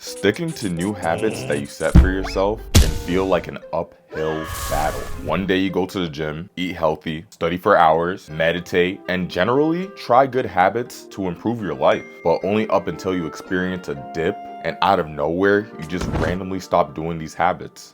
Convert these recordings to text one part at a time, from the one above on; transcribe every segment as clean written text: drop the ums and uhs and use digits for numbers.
Sticking to new habits that you set for yourself can feel like an uphill battle. One day you go to the gym, eat healthy, study for hours, meditate, and generally try good habits to improve your life, but only up until you experience a dip and out of nowhere, you just randomly stop doing these habits.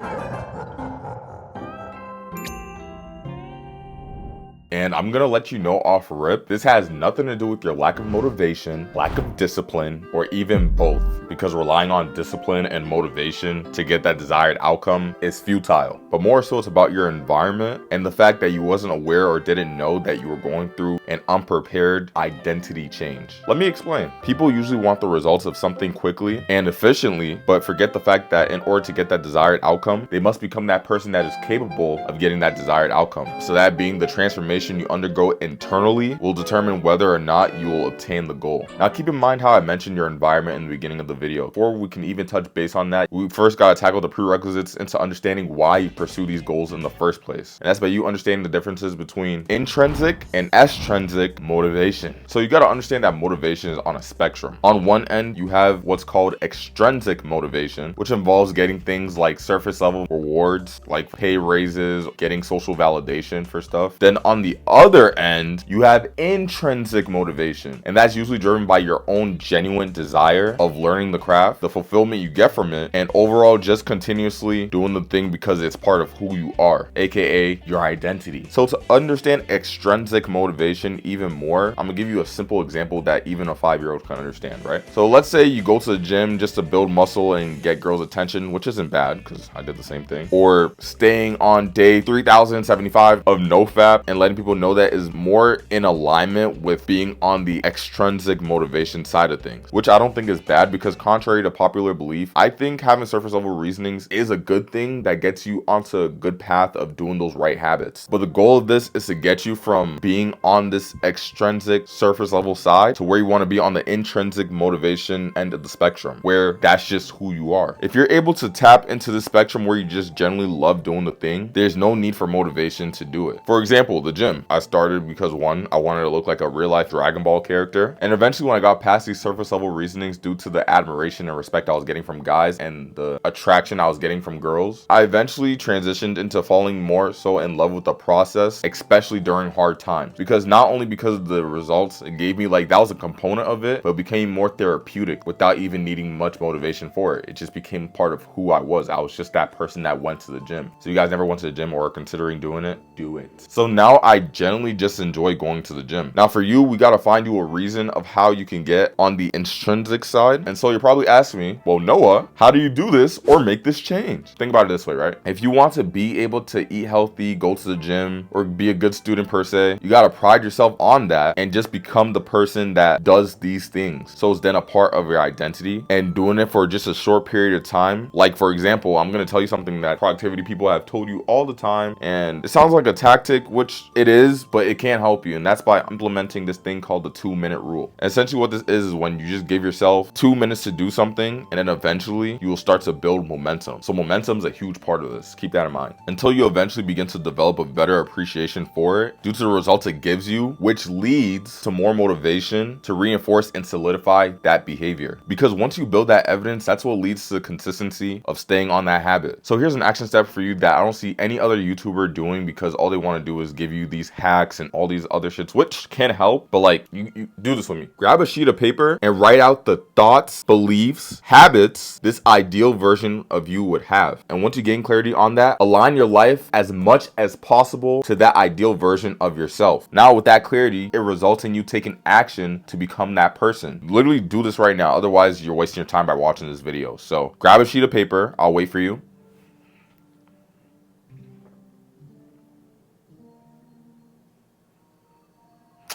And I'm gonna let you know off rip, this has nothing to do with your lack of motivation, lack of discipline, or even both, because relying on discipline and motivation to get that desired outcome is futile. But more so it's about your environment and the fact that you wasn't aware or didn't know that you were going through an unprepared identity change. Let me explain. People usually want the results of something quickly and efficiently, but forget the fact that in order to get that desired outcome, they must become that person that is capable of getting that desired outcome. So that being the transformation you undergo internally will determine whether or not you will obtain the goal. Now keep in mind how I mentioned your environment in the beginning of the video. Before we can even touch base on that, we first gotta tackle the prerequisites into understanding why you pursue these goals in the first place. And that's by you understanding the differences between intrinsic and extrinsic motivation. So you gotta understand that motivation is on a spectrum. On one end, you have what's called extrinsic motivation, which involves getting things like surface level rewards, like pay raises, getting social validation for stuff. Then on the other end, you have intrinsic motivation, and that's usually driven by your own genuine desire of learning the craft, the fulfillment you get from it, and overall just continuously doing the thing because it's part of who you are, aka your identity. So to understand extrinsic motivation even more, I'm gonna give you a simple example that even a 5-year-old can understand, right? So let's say you go to the gym just to build muscle and get girls' attention, which isn't bad because I did the same thing, or staying on day 3075 of nofap and letting people know that is more in alignment with being on the extrinsic motivation side of things, which I don't think is bad, because contrary to popular belief, I think having surface level reasonings is a good thing that gets you onto a good path of doing those right habits. But the goal of this is to get you from being on this extrinsic surface level side to where you want to be on the intrinsic motivation end of the spectrum, where that's just who you are. If you're able to tap into the spectrum where you just generally love doing the thing, there's no need for motivation to do it. For example, the gym. I started because one, I wanted to look like a real life Dragon Ball character. And eventually when I got past these surface level reasonings due to the admiration and respect I was getting from guys and the attraction I was getting from girls, I eventually transitioned into falling more so in love with the process, especially during hard times. Because not only because of the results it gave me, like that was a component of it, but it became more therapeutic without even needing much motivation for it. It just became part of who I was. I was just that person that went to the gym. So you guys never went to the gym or are considering doing it, do it. So now I generally just enjoy going to the gym. Now for you, we got to find you a reason of how you can get on the intrinsic side. And so you're probably asking me, well, Noah, how do you do this or make this change? Think about it this way, right? If you want to be able to eat healthy, go to the gym, or be a good student per se, you got to pride yourself on that and just become the person that does these things. So it's then a part of your identity, and doing it for just a short period of time. Like for example, I'm going to tell you something that productivity people have told you all the time, and it sounds like a tactic, which it is, but it can't help you, and that's by implementing this thing called the 2-minute rule. Essentially what this is when you just give yourself 2 minutes to do something, and then eventually you will start to build momentum. So momentum is a huge part of this. Keep that in mind. Until you eventually begin to develop a better appreciation for it due to the results it gives you, which leads to more motivation to reinforce and solidify that behavior. Because once you build that evidence, that's what leads to the consistency of staying on that habit. So here's an action step for you that I don't see any other YouTuber doing, because all they want to do is give you these hacks and all these other shits, which can help, but like you do this with me. Grab a sheet of paper and write out the thoughts, beliefs, habits this ideal version of you would have. And once you gain clarity on that, align your life as much as possible to that ideal version of yourself. Now with that clarity, it results in you taking action to become that person. Literally do this right now, otherwise you're wasting your time by watching this video. So grab a sheet of paper, I'll wait for you.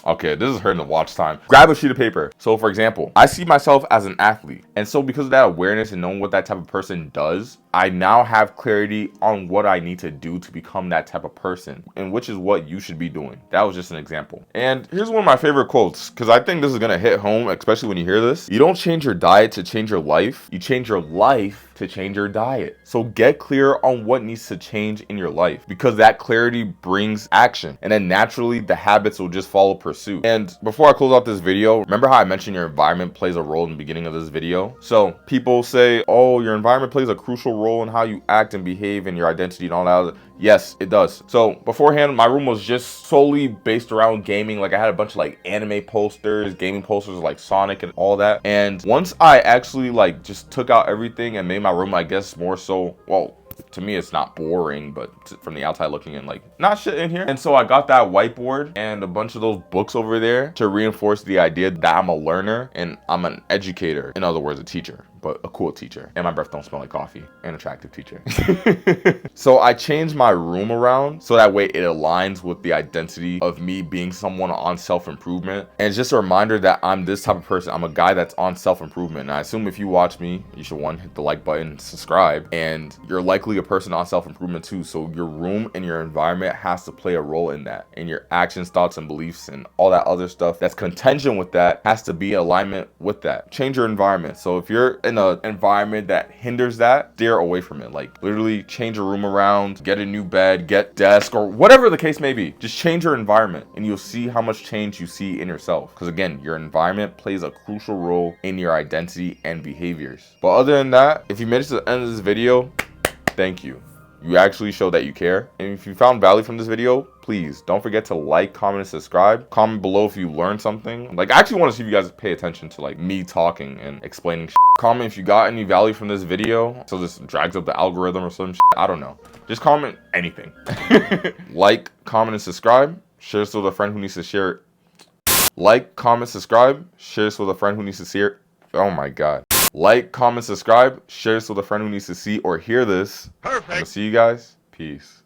Okay, this is hurting the watch time. Grab a sheet of paper. So for example, I see myself as an athlete. And so because of that awareness and knowing what that type of person does, I now have clarity on what I need to do to become that type of person, and which is what you should be doing. That was just an example. And here's one of my favorite quotes, because I think this is going to hit home, especially when you hear this. You don't change your diet to change your life. You change your life to change your diet. So get clear on what needs to change in your life, because that clarity brings action. And then naturally the habits will just follow pursuit. And before I close out this video, remember how I mentioned your environment plays a role in the beginning of this video? So people say, oh, your environment plays a crucial role in how you act and behave and your identity and all that. Yes, it does. So beforehand, my room was just solely based around gaming. Like I had a bunch of like anime posters, gaming posters like Sonic and all that. And once I actually like just took out everything and made my room, I guess more so, well, to me it's not boring, but from the outside looking in, like not shit in here. And so I got that whiteboard and a bunch of those books over there to reinforce the idea that I'm a learner and I'm an educator. In other words, a teacher, but a cool teacher. And my breath don't smell like coffee. An attractive teacher. So I changed my room around so that way it aligns with the identity of me being someone on self-improvement. And it's just a reminder that I'm this type of person. I'm a guy that's on self-improvement. And I assume if you watch me, you should hit the like button, subscribe, and you're likely a person on self-improvement too. So your room and your environment has to play a role in that. And your actions, thoughts, and beliefs and all that other stuff that's contingent with that has to be in alignment with that. Change your environment. So if you're in an environment that hinders that, steer away from it. Like literally change your room around, get a new bed, get desk, or whatever the case may be. Just change your environment and you'll see how much change you see in yourself. Because again, your environment plays a crucial role in your identity and behaviors. But other than that, if you made it to the end of this video, thank you. You actually show that you care. And if you found value from this video, please don't forget to like, comment, and subscribe. Comment below if you learned something. Like I actually want to see if you guys pay attention to like me talking and explaining shit. Comment if you got any value from this video, so this drags up the algorithm or some shit. I don't know. Just comment anything. Like, comment, and subscribe. Share this with a friend who needs to share it. Like, comment, subscribe. Share this with a friend who needs to see it. Oh my god. Like, comment, subscribe. Share this with a friend who needs to see or hear this. Perfect. I'm gonna see you guys. Peace.